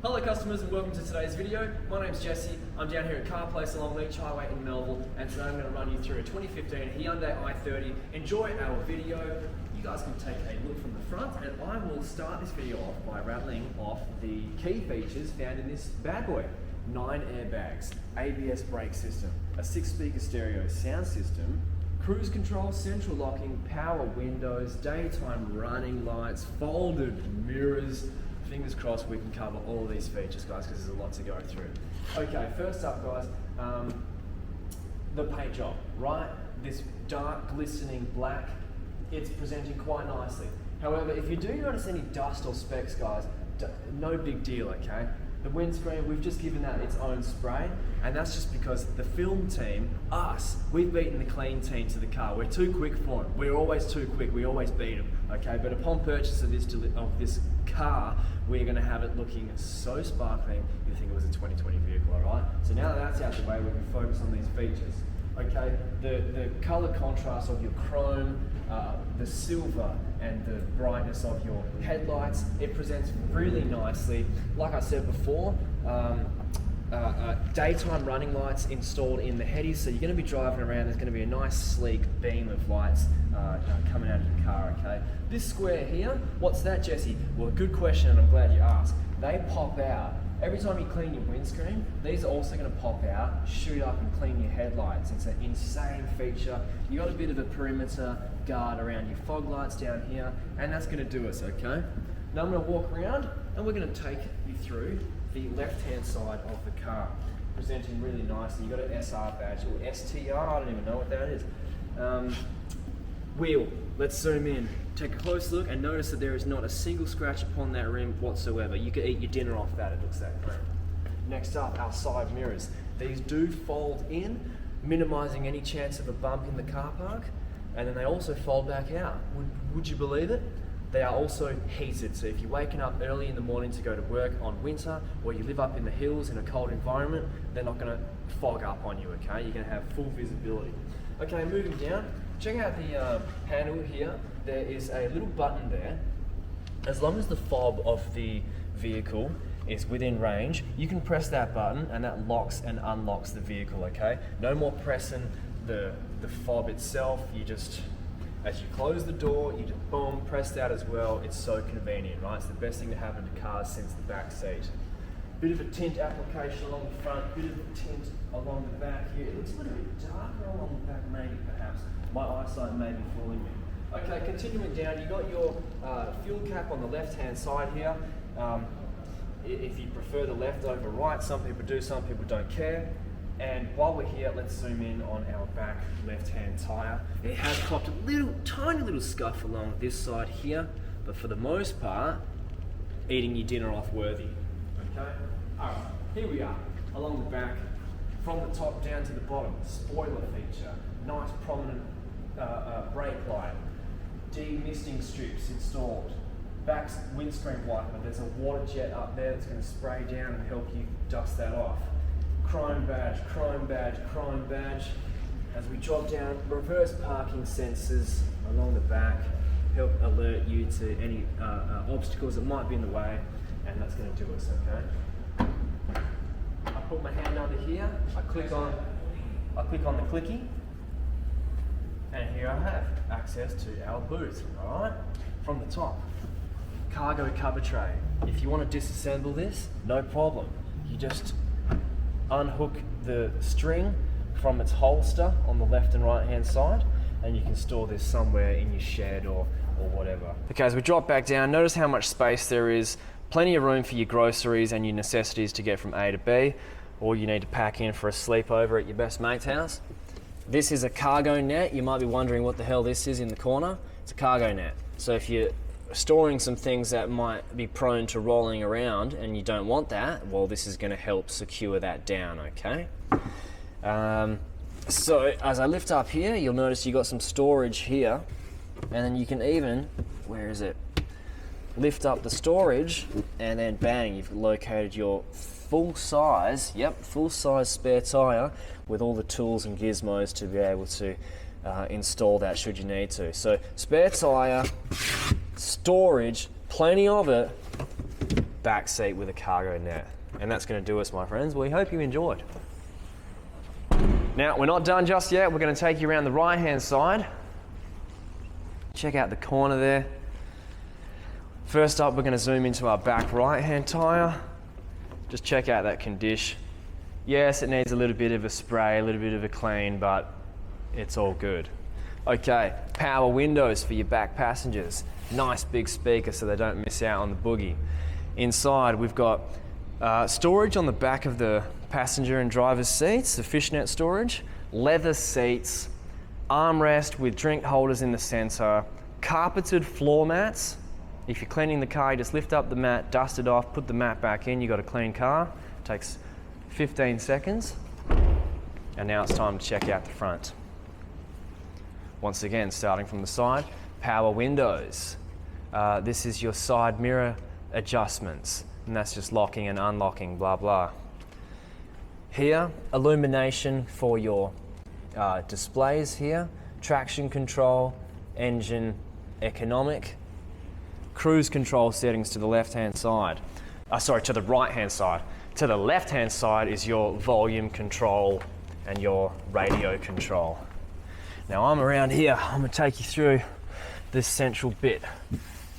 Hello customers and welcome to today's video. My name's Jesse. I'm down here at Carr Place along Leach Highway in Mellville, and today I'm going to run you through a 2015 Hyundai I30. Enjoy our video. You guys can take a look from the front, and I will start this video off by rattling off the key features found in this bad boy. 9 airbags, ABS brake system, a 6-speaker stereo sound system, cruise control, central locking, power windows, daytime running lights, folded mirrors. Fingers crossed we can cover all of these features, guys, because there's a lot to go through. Okay, first up, guys, the paint job, right? This dark, glistening black, it's presenting quite nicely. However, if you do notice any dust or specks, guys, no big deal, okay? The windscreen, we've just given that its own spray, and that's just because the film team, us, we've beaten the clean team to the car. We're too quick for them. We're always too quick. We always beat them, okay? But upon purchase of this car, we're going to have it looking so sparkling, you think it was a 2020 vehicle, all right? So now that that's out the way, we can focus on these features. Okay, the color contrast of your chrome, the silver and the brightness of your headlights, it presents really nicely. Like I said before, daytime running lights installed in the headies, so you're going to be driving around, there's going to be a nice sleek beam of lights coming out of the car, okay? This square here, what's that, Jesse? Well, good question, and I'm glad you asked. They pop out. Every time you clean your windscreen, these are also going to pop out, shoot up and clean your headlights. It's an insane feature. You got a bit of a perimeter guard around your fog lights down here, and that's going to do us, okay? Now I'm going to walk around and we're going to take you through the left-hand side of the car, presenting really nicely. You've got an SR badge, or STR, I don't even know what that is. Wheel, let's zoom in. Take a close look and notice that there is not a single scratch upon that rim whatsoever. You could eat your dinner off that, it looks that great. Next up, our side mirrors. These do fold in, minimizing any chance of a bump in the car park, and then they also fold back out. Would you believe it? They are also heated, so if you're waking up early in the morning to go to work on winter, or you live up in the hills in a cold environment, they're not going to fog up on you, okay? You're going to have full visibility. Okay, moving down, check out the handle here. There is a little button there. As long as the fob of the vehicle is within range, you can press that button and that locks and unlocks the vehicle, okay? No more pressing the fob itself. You just, as you close the door, you just boom, press that as well. It's so convenient, right? It's the best thing to happen to cars since the back seat. Bit of a tint application along the front, bit of a tint along the back here. It looks a little bit darker along the back, maybe perhaps. My eyesight may be fooling me. Okay, continuing down, you got your fuel cap on the left-hand side here. If you prefer the left over right, some people do, some people don't care. And while we're here, let's zoom in on our back left-hand tyre. It has copped a tiny little scuff along this side here, but for the most part, eating your dinner off worthy. Okay, all right, here we are, along the back, from the top down to the bottom. Spoiler feature, nice prominent brake light. Demisting strips installed. Back windscreen wiper, there's a water jet up there that's going to spray down and help you dust that off. Chrome badge, chrome badge, chrome badge. As we drop down, reverse parking sensors along the back help alert you to any obstacles that might be in the way, and that's going to do us, okay? I put my hand under here, I click on the clicky, and here I have access to our boot, all right? From the top, cargo cover tray. If you want to disassemble this, no problem. You just unhook the string from its holster on the left and right hand side, and you can store this somewhere in your shed or whatever. Okay, as we drop back down, notice how much space there is. Plenty of room for your groceries and your necessities to get from A to B, or you need to pack in for a sleepover at your best mate's house. This is a cargo net. You might be wondering what the hell this is in the corner. It's a cargo net. So if you're storing some things that might be prone to rolling around and you don't want that, well, this is going to help secure that down, okay? So as I lift up here, you'll notice you got some storage here, and then you can even, where is it? Lift up the storage, and then bang, you've located your full size spare tyre with all the tools and gizmos to be able to install that should you need to. So spare tyre, storage, plenty of it, back seat with a cargo net. And that's going to do us, my friends. We hope you enjoyed. Now, we're not done just yet. We're going to take you around the right-hand side. Check out the corner there. First up, we're going to zoom into our back right-hand tyre. Just check out that condition. Yes, it needs a little bit of a spray, a little bit of a clean, but it's all good. Okay, power windows for your back passengers. Nice big speaker so they don't miss out on the boogie. Inside, we've got storage on the back of the passenger and driver's seats, the fishnet storage, leather seats, armrest with drink holders in the center, carpeted floor mats. If you're cleaning the car, you just lift up the mat, dust it off, put the mat back in, you got a clean car. It takes 15 seconds. And now it's time to check out the front. Once again, starting from the side, power windows. This is your side mirror adjustments, and that's just locking and unlocking, blah, blah. Here, illumination for your displays here, traction control, engine, economic, cruise control settings to the left-hand side. To the right-hand side. To the left-hand side is your volume control and your radio control. Now I'm around here, I'm gonna take you through this central bit.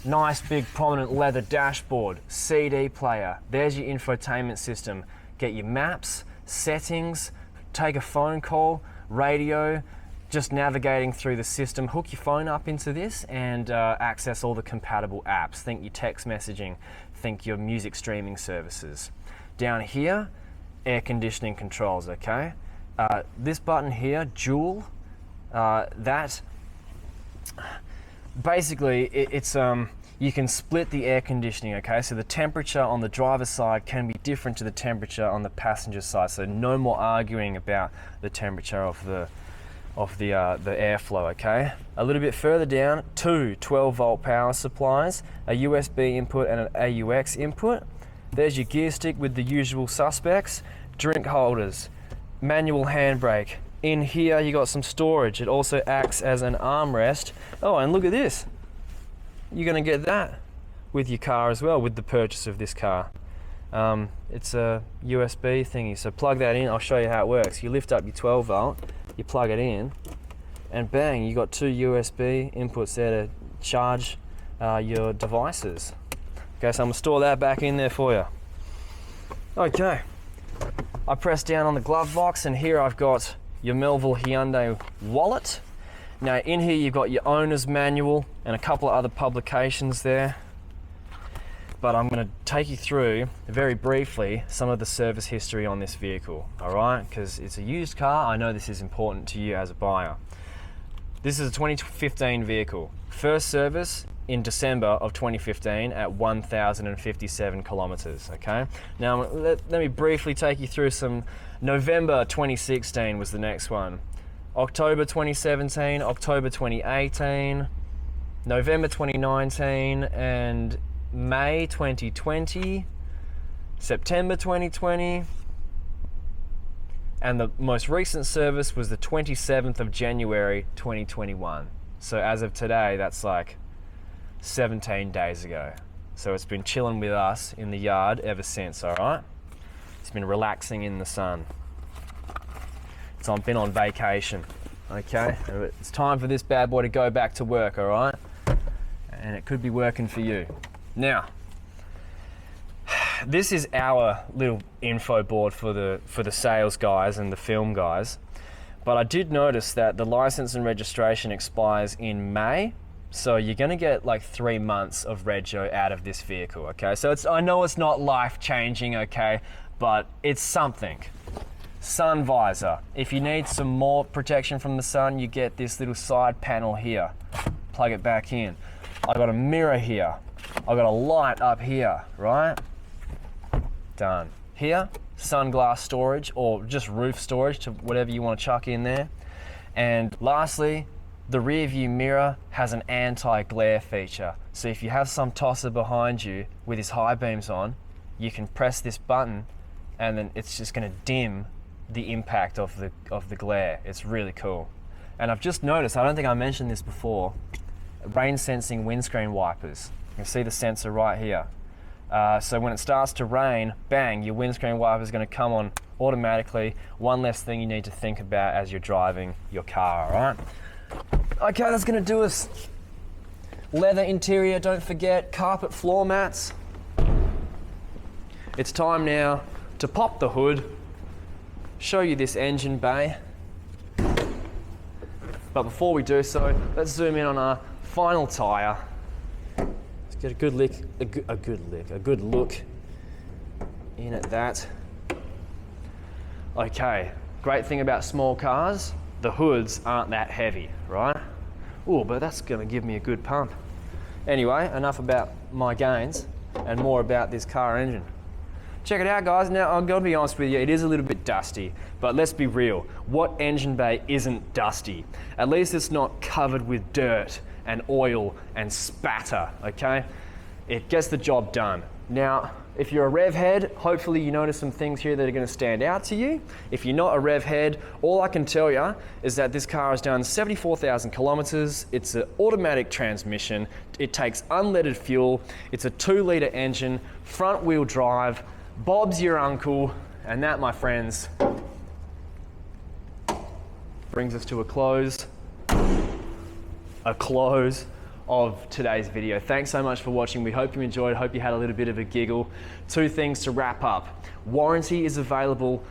Nice big prominent leather dashboard, CD player, there's your infotainment system. Get your maps, settings, take a phone call, radio, just navigating through the system. Hook your phone up into this and access all the compatible apps. Think your text messaging, think your music streaming services. Down here, air conditioning controls, okay? This button here, dual, basically it's you can split the air conditioning, okay? So the temperature on the driver's side can be different to the temperature on the passenger side. So no more arguing about the temperature of the airflow, okay? A little bit further down, two 12-volt power supplies, a USB input and an AUX input. There's your gear stick with the usual suspects, drink holders, manual handbrake. In here you got some storage. It also acts as an armrest. Oh, and look at this. You're gonna get that with your car as well, with the purchase of this car. It's a USB thingy, so plug that in. I'll show you how it works. You lift up your 12 volt, you plug it in, and bang, you got two USB inputs there to charge your devices. Okay, so I'm gonna store that back in there for you. Okay, I press down on the glove box, and here I've got your Mellville Hyundai Wallet. Now in here you've got your owner's manual and a couple of other publications there. But I'm going to take you through, very briefly, some of the service history on this vehicle, all right? Because it's a used car, I know this is important to you as a buyer. This is a 2015 vehicle. First service in December of 2015 at 1,057 kilometers, okay? Now, let me briefly take you through some. November 2016 was the next one. October 2017, October 2018, November 2019, and May 2020, September 2020, and the most recent service was the 27th of January 2021. So as of today, that's like 17 days ago. So it's been chilling with us in the yard ever since, all right? It's been relaxing in the sun. So I've been on vacation, okay? It's time for this bad boy to go back to work, all right? And it could be working for you. Now, this is our little info board for the sales guys and the film guys. But I did notice that the license and registration expires in May. So you're gonna get like 3 months of rego out of this vehicle, okay? So I know it's not life-changing, okay? But it's something. Sun visor. If you need some more protection from the sun, you get this little side panel here. Plug it back in. I got a mirror here. I got a light up here, right? Done. Here, sunglass storage or just roof storage to whatever you want to chuck in there. And lastly, the rear view mirror has an anti-glare feature. So if you have some tosser behind you with his high beams on, you can press this button and then it's just going to dim the impact of the glare. It's really cool. And I've just noticed, I don't think I mentioned this before, rain sensing windscreen wipers. You can see the sensor right here. So when it starts to rain, bang, your windscreen wiper is going to come on automatically. One less thing you need to think about as you're driving your car, all right? Okay, that's going to do us. Leather interior, don't forget, carpet floor mats. It's time now to pop the hood, show you this engine bay. But before we do so, let's zoom in on our final tyre. Let's get a good look in at that. Okay, great thing about small cars, the hoods aren't that heavy, right? Oh, but that's gonna give me a good pump. Anyway, enough about my gains and more about this car engine. Check it out, guys. Now, I'm gonna be honest with you, it is a little bit dusty, but let's be real. What engine bay isn't dusty? At least it's not covered with dirt and oil and spatter, okay? It gets the job done. Now, if you're a rev head, hopefully you notice some things here that are gonna stand out to you. If you're not a rev head, all I can tell you is that this car has done 74,000 kilometers. It's an automatic transmission. It takes unleaded fuel. It's a 2-litre engine, front wheel drive. Bob's your uncle, and that, my friends, brings us to a close of today's video. Thanks so much for watching. We hope you enjoyed. Hope you had a little bit of a giggle. 2 things to wrap up. Warranty is available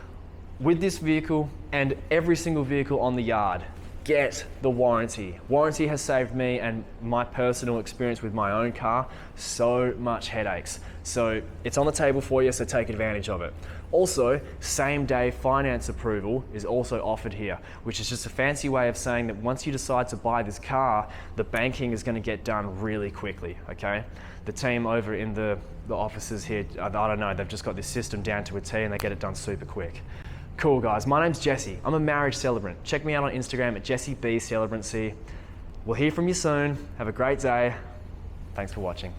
with this vehicle and every single vehicle on the yard. Get the warranty. Warranty has saved me and my personal experience with my own car so much headaches. So it's on the table for you, so take advantage of it. Also, same day finance approval is also offered here, which is just a fancy way of saying that once you decide to buy this car, the banking is going to get done really quickly, okay? The team over in the offices here, I don't know, they've just got this system down to a T and they get it done super quick. Cool, guys. My name's Jesse. I'm a marriage celebrant. Check me out on Instagram at JesseBCelebrancy. We'll hear from you soon. Have a great day. Thanks for watching.